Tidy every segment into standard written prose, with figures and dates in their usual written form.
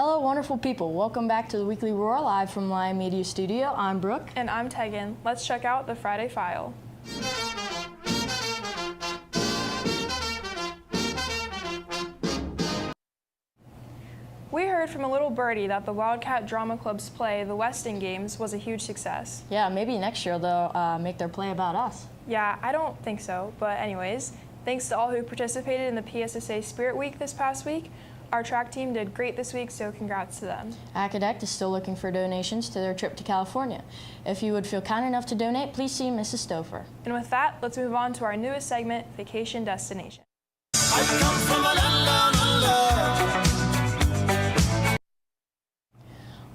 Hello, wonderful people. Welcome back to the Weekly Roar, live from Lion Media Studio. I'm Brooke. And I'm Tegan. Let's check out the Friday File. We heard from a little birdie that the Wildcat Drama Club's play, The Weston Games, was a huge success. Yeah, maybe next year they'll make their play about us. Yeah, I don't think so, but anyways, thanks to all who participated in the PSSA Spirit Week this past week. Our track team did great this week, so congrats to them. Acadect is still looking for donations to their trip to California. If you would feel kind enough to donate, please see Mrs. Stouffer. And with that, let's move on to our newest segment, Vacation Destination. I come from a land of love.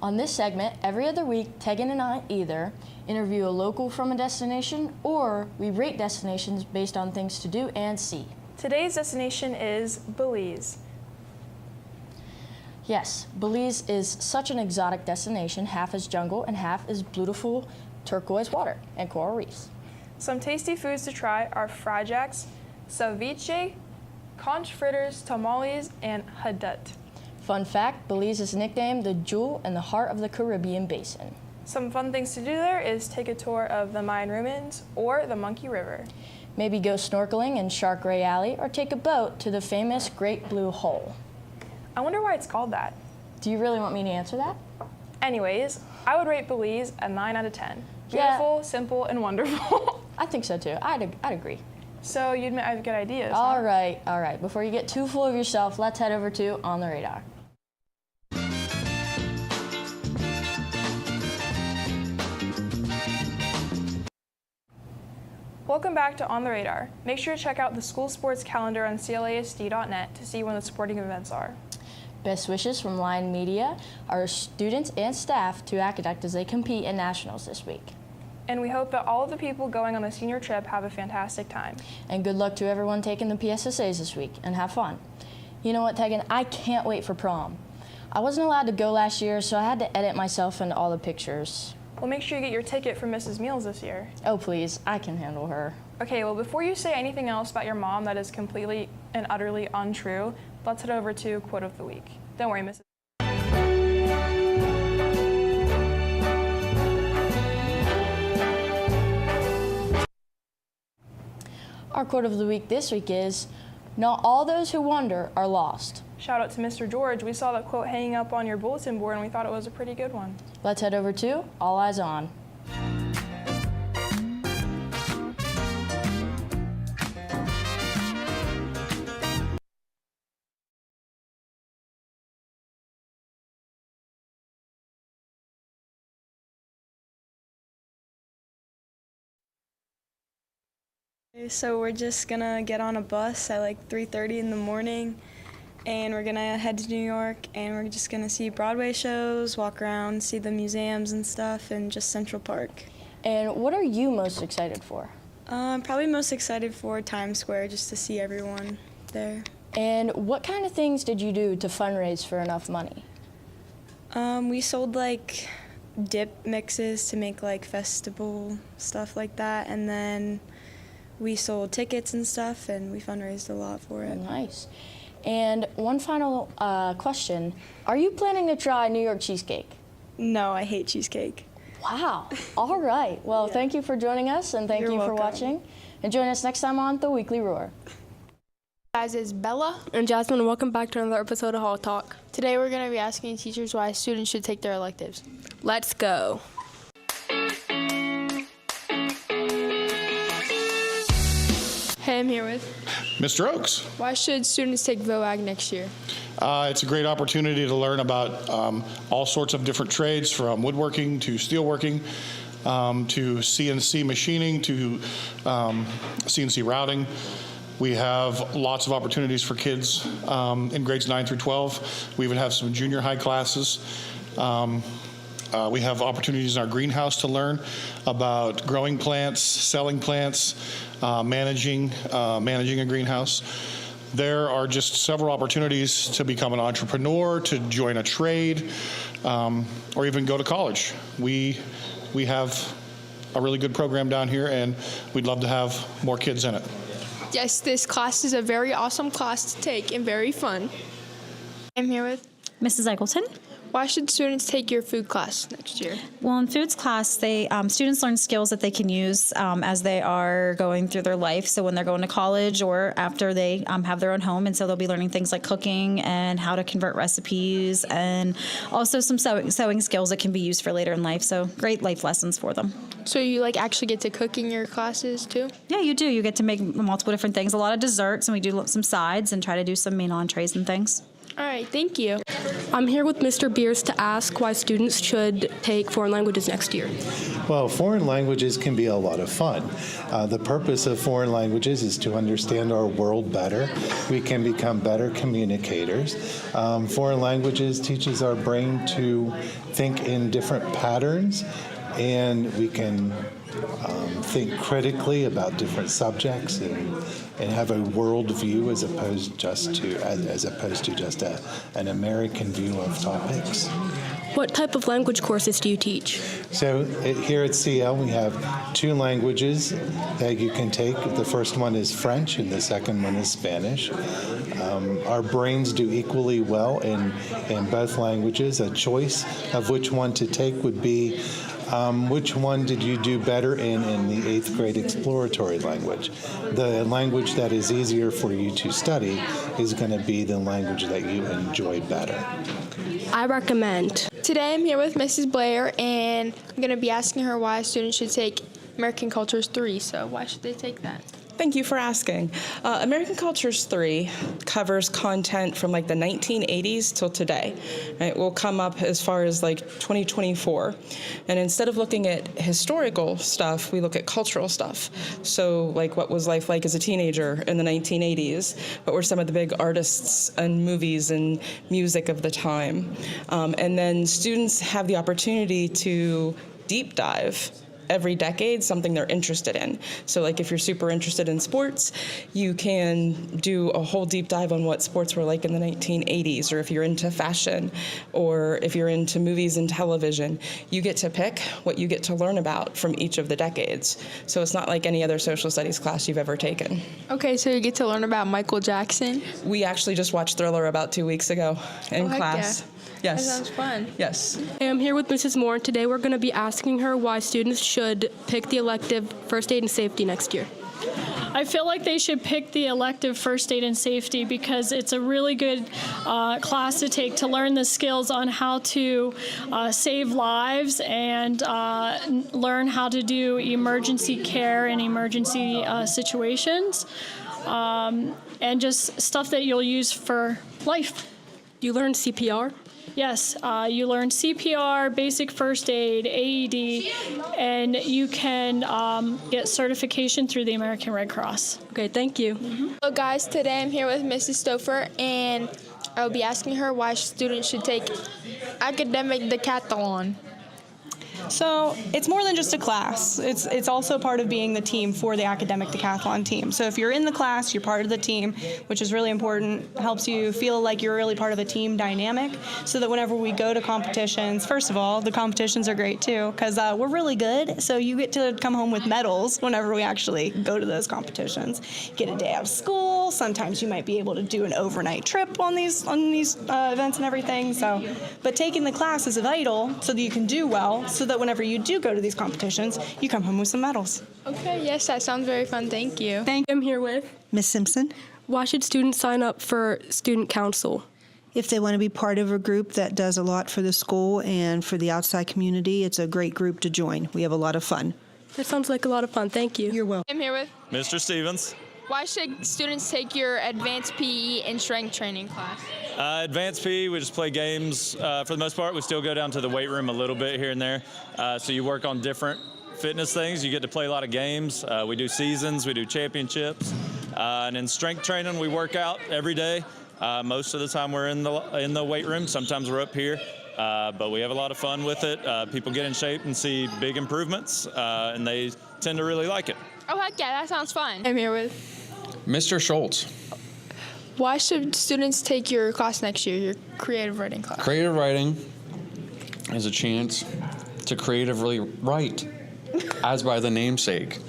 On this segment, every other week, Tegan and I either interview a local from a destination or we rate destinations based on things to do and see. Today's destination is Belize. Yes, Belize is such an exotic destination. Half is jungle and half is beautiful turquoise water and coral reefs. Some tasty foods to try are fried jacks, ceviche, conch fritters, tamales, and hadut. Fun fact, Belize is nicknamed the jewel in the heart of the Caribbean basin. Some fun things to do there is take a tour of the Mayan ruins or the Monkey River. Maybe go snorkeling in Shark Ray Alley or take a boat to the famous Great Blue Hole. I wonder why it's called that. Do you really want me to answer that? Anyways, I would rate Belize a 9 out of 10. Yeah. Beautiful, simple, and wonderful. I think so too. I'd agree. So you admit I have good ideas, All huh? right. Before you get too full of yourself, let's head over to On the Radar. Welcome back to On the Radar. Make sure to check out the school sports calendar on clasd.net to see when the sporting events are. Best wishes from Lion Media, our students and staff to Acadect as they compete in nationals this week. And we hope that all of the people going on the senior trip have a fantastic time. And good luck to everyone taking the PSSAs this week, and have fun. You know what, Tegan? I can't wait for prom. I wasn't allowed to go last year, so I had to edit myself into all the pictures. Well, make sure you get your ticket from Mrs. Meals this year. Oh, please, I can handle her. Okay, well, before you say anything else about your mom that is completely and utterly untrue, let's head over to Quote of the Week. Don't worry, Mrs. Our quote of the week this week is, "Not all those who wander are lost." Shout out to Mr. George. We saw that quote hanging up on your bulletin board, and we thought it was a pretty good one. Let's head over to All Eyes On. So we're just gonna get on a bus at like 3:30 in the morning, and we're gonna head to New York, and we're just gonna see Broadway shows, walk around, see the museums and stuff, and just Central Park. And what are you most excited for? I'm probably most excited for Times Square, just to see everyone there. And what kind of things did you do to fundraise for enough money? We sold like dip mixes to make like festival stuff like that, and then we sold tickets and stuff, and we fundraised a lot for it. Nice. And one final question. Are you planning to try New York cheesecake? No, I hate cheesecake. Wow. All right. Well, thank you for joining us, and thank You're you for welcome. watching. And join us next time on The Weekly Roar. Guys, it's Bella. And Jasmine, welcome back to another episode of Hall Talk. Today we're going to be asking teachers why students should take their electives. Let's go. Hey, I'm here with. Mr. Oakes. Why should students take VOAG next year? It's a great opportunity to learn about all sorts of different trades, from woodworking to steelworking to CNC machining to CNC routing. We have lots of opportunities for kids in grades 9 through 12. We even have some junior high classes. We have opportunities in our greenhouse to learn about growing plants, selling plants, managing a greenhouse. There are just several opportunities to become an entrepreneur, to join a trade, or even go to college. We have a really good program down here, and we'd love to have more kids in it. Yes, this class is a very awesome class to take and very fun. I'm here with. Mrs. Eggleton. Why should students take your food class next year? Well, in foods class, students learn skills that they can use as they are going through their life. So when they're going to college or after they have their own home, and so they'll be learning things like cooking and how to convert recipes, and also some sewing skills that can be used for later in life. So great life lessons for them. So you actually get to cook in your classes too? Yeah, you do. You get to make multiple different things. A lot of desserts, and we do some sides and try to do some main entrees and things. All right, thank you. I'm here with Mr. Beers to ask why students should take foreign languages next year. Well, foreign languages can be a lot of fun. The purpose of foreign languages is to understand our world better. We can become better communicators. Foreign languages teaches our brain to think in different patterns, and we can think critically about different subjects and have a world view as opposed to just an American view of topics. What type of language courses do you teach? So here at CL, we have 2 languages that you can take. The first one is French, and the second one is Spanish. Our brains do equally well in both languages. A choice of which one to take would be which one did you do better in the 8th grade exploratory language? The language that is easier for you to study is going to be the language that you enjoy better. I recommend. Today I'm here with Mrs. Blair, and I'm going to be asking her why students should take American Cultures 3. So why should they take that? Thank you for asking. American Cultures 3 covers content from the 1980s till today. Right? We'll come up as far as 2024. And instead of looking at historical stuff, we look at cultural stuff. So what was life like as a teenager in the 1980s? What were some of the big artists and movies and music of the time? And then students have the opportunity to deep dive every decade, something they're interested in. So if you're super interested in sports, you can do a whole deep dive on what sports were like in the 1980s, or if you're into fashion, or if you're into movies and television, you get to pick what you get to learn about from each of the decades. So it's not like any other social studies class you've ever taken. Okay, so you get to learn about Michael Jackson? We actually just watched Thriller about 2 weeks ago in class. Yeah. Yes. That sounds fun. Yes. I'm here with Mrs. Moore, and today we're going to be asking her why students should pick the elective First Aid and Safety next year. I feel like they should pick the elective First Aid and Safety because it's a really good class to take to learn the skills on how to save lives and learn how to do emergency care in emergency situations, and just stuff that you'll use for life. You learn CPR? Yes, you learn CPR, basic first aid, AED, and you can get certification through the American Red Cross. Okay, thank you. Hello guys, today I'm here with Mrs. Stouffer, and I'll be asking her why students should take academic decathlon. So it's more than just a class. It's also part of being the team for the academic decathlon team. So if you're in the class, you're part of the team, which is really important. Helps you feel like you're really part of a team dynamic, so that whenever we go to competitions, first of all, the competitions are great too, because we're really good. So you get to come home with medals whenever we actually go to those competitions. Get a day out of school. Sometimes you might be able to do an overnight trip on these events and everything. So, but taking the class is vital so that you can do well, so that whenever you do go to these competitions, you come home with some medals. Okay, yes, that sounds very fun. Thank you. I'm here with Ms. Simpson. Why should students sign up for student council? If they want to be part of a group that does a lot for the school and for the outside community, it's a great group to join. We have a lot of fun. That sounds like a lot of fun. Thank you. You're welcome. I'm here with Mr. Stevens. why should students take your advanced PE and strength training class? Advanced PE, we just play games for the most part. We still go down to the weight room a little bit here and there. So you work on different fitness things. You get to play a lot of games. We do seasons, we do championships. And in strength training, we work out every day. Most of the time we're in the weight room. Sometimes we're up here. But we have a lot of fun with it. People get in shape and see big improvements, and they tend to really like it. Oh, heck yeah, that sounds fun. I'm here with Mr. Schultz. Why should students take your class next year, your creative writing class? Creative writing is a chance to creatively write, as by the namesake.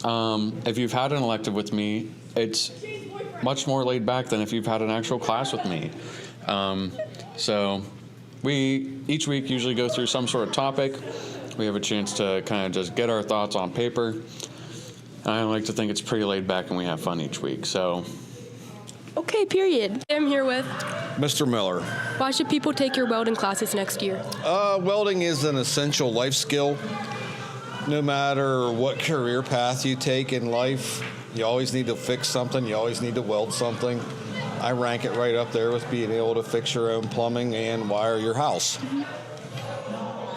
If you've had an elective with me, it's much more laid back than if you've had an actual class with me. So we each week usually go through some sort of topic. We have a chance to kind of just get our thoughts on paper. I like to think it's pretty laid back and we have fun each week. So. Okay, period. I'm here with. Mr. Miller. Why should people take your welding classes next year? Welding is an essential life skill. No matter what career path you take in life, you always need to fix something. You always need to weld something. I rank it right up there with being able to fix your own plumbing and wire your house.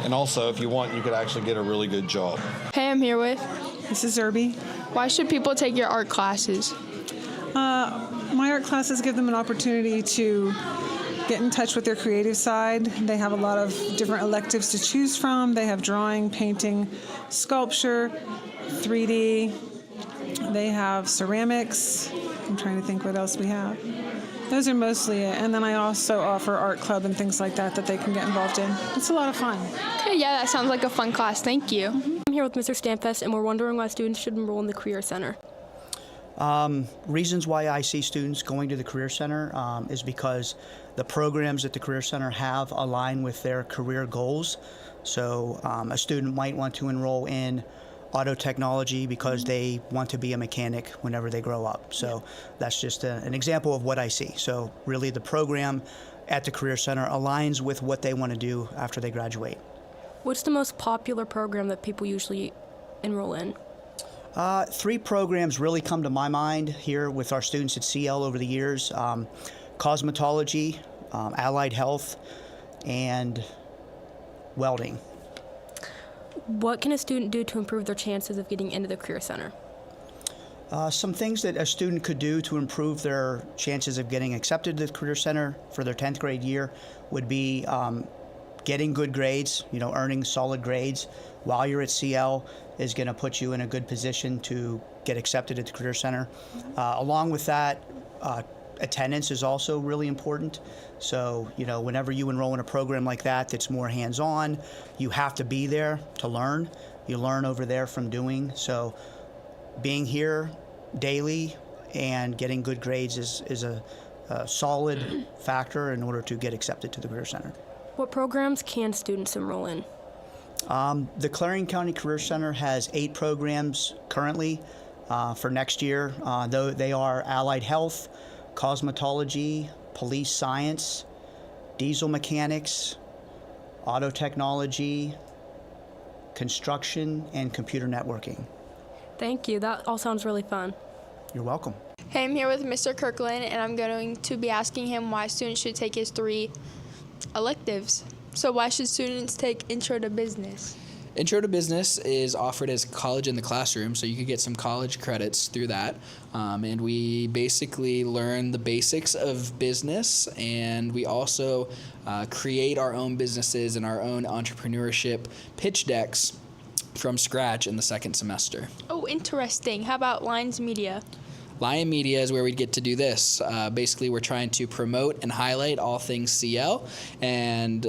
And also, if you want, you could actually get a really good job. Hey, I'm here with. This is Irby. Why should people take your art classes? My art classes give them an opportunity to get in touch with their creative side. They have a lot of different electives to choose from. They have drawing, painting, sculpture, 3D. They have ceramics. I'm trying to think what else we have. Those are mostly it. And then I also offer art club and things like that they can get involved in. It's a lot of fun. Okay, yeah, that sounds like a fun class. Thank you. I'm here with Mr. Stampfest, and we're wondering why students should enroll in the Career Center. Reasons why I see students going to the Career Center is because the programs that the Career Center have align with their career goals. So a student might want to enroll in auto technology because they want to be a mechanic whenever they grow up. So that's just an example of what I see. So really the program at the Career Center aligns with what they want to do after they graduate. What's the most popular program that people usually enroll in? 3 programs really come to my mind here with our students at CL over the years. Cosmetology, allied health, and welding. What can a student do to improve their chances of getting into the Career Center? Some things that a student could do to improve their chances of getting accepted to the Career Center for their 10th grade year would be getting good grades, earning solid grades while you're at CL is going to put you in a good position to get accepted at the Career Center. Along with that, attendance is also really important. So, whenever you enroll in a program like that that's more hands-on, you have to be there to learn. You learn over there from doing. So being here daily and getting good grades is a solid factor in order to get accepted to the Career Center. What programs can students enroll in? The Clarion County Career Center has 8 programs currently for next year. Though they are allied health, cosmetology, police science, diesel mechanics, auto technology, construction, and computer networking. Thank you. That all sounds really fun. You're welcome. Hey, I'm here with Mr. Kirkland, and I'm going to be asking him why students should take his 3 electives. So why should students take Intro to Business? Intro to Business is offered as college in the classroom, so you could get some college credits through that. And we basically learn the basics of business, and we also create our own businesses and our own entrepreneurship pitch decks from scratch in the 2nd semester. Oh, interesting. How about Lines Media? Lion Media is where we get to do this. Basically, we're trying to promote and highlight all things CL, and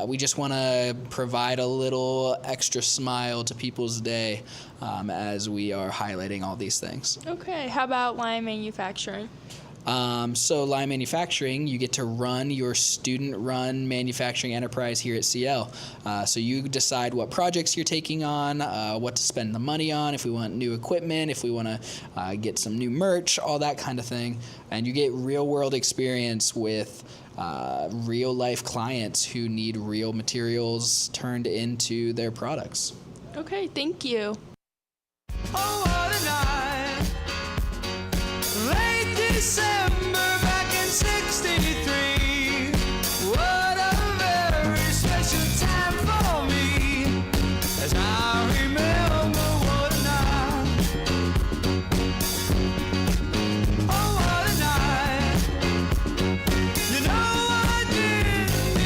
we just want to provide a little extra smile to people's day as we are highlighting all these things. Okay, how about Lion Manufacturing? So Lion Manufacturing, you get to run your student-run manufacturing enterprise here at CL. So you decide what projects you're taking on, what to spend the money on, if we want new equipment, if we want to get some new merch, all that kind of thing. And you get real-world experience with real-life clients who need real materials turned into their products. Okay, thank you. Oh, what a night. Late December.